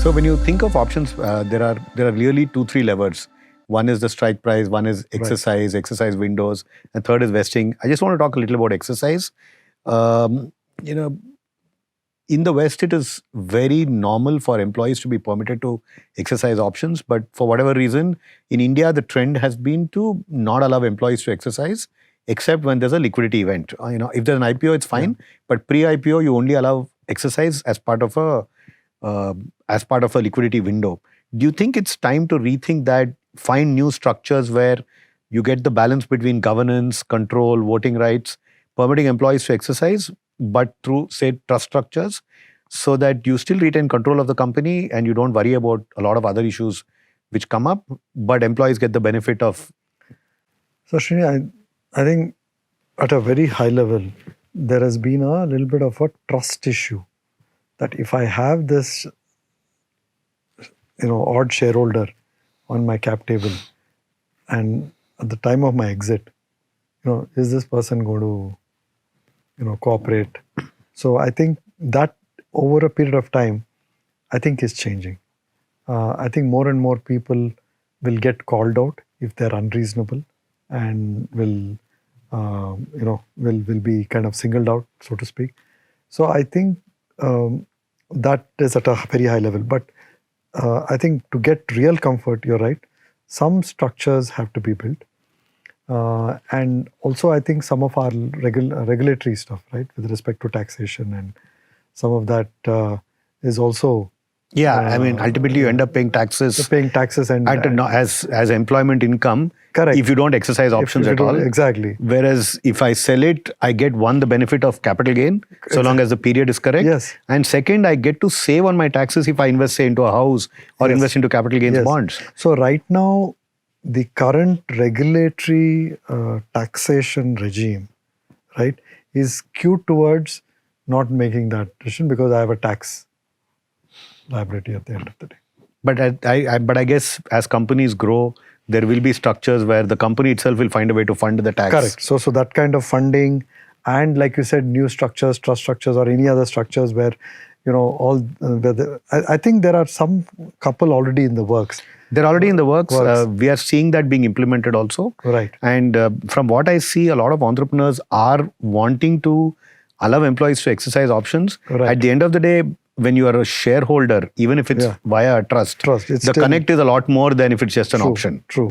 So when you think of options, there are really 2-3 levers. One is the strike price, one is exercise windows, and third is vesting. I just want to talk a little about exercise. Um, you know, in the West, it is very normal for employees to be permitted to exercise options, but for whatever reason, in India, the trend has been to not allow employees to exercise, except when there's a liquidity event. If there's an IPO, it's fine, but pre-IPO, you only allow exercise as part of a liquidity window. Do you think it's time to rethink that, find new structures where you get the balance between governance, control, voting rights, permitting employees to exercise, but through, say, trust structures, so that you still retain control of the company and you don't worry about a lot of other issues which come up, but employees get the benefit of... So, Srini, I think at a very high level, there has been a little bit of a trust issue. That if I have this, odd shareholder on my cap table, and at the time of my exit, is this person going to, cooperate? So I think that over a period of time, I think is changing. I think more and more people will get called out if they're unreasonable, and will be kind of singled out, so to speak. So I think that is at a very high level. But I think to get real comfort, you're right, some structures have to be built. And also I think some of our regulatory stuff, right, with respect to taxation, and some of that is also... ultimately you end up paying taxes. And as employment income. Correct. If you don't exercise options at all. Exactly. Whereas if I sell it, I get one, the benefit of capital gain, so long as the period is correct. Yes. And second, I get to save on my taxes if I invest, say, into a house or invest into capital gains bonds. So right now, the current regulatory taxation regime, right, is skewed towards not making that decision because I have a tax liability at the end of the day. But I guess as companies grow, there will be structures where the company itself will find a way to fund the tax. Correct. So that kind of funding, and like you said, new structures, trust structures, or any other structures where, I think there are some couple already in the works. They're already in the works. We are seeing that being implemented also. Right. And from what I see, a lot of entrepreneurs are wanting to allow employees to exercise options. Right. At the end of the day, when you are a shareholder, even if it's via a trust, the connect is a lot more than if it's just an option. True.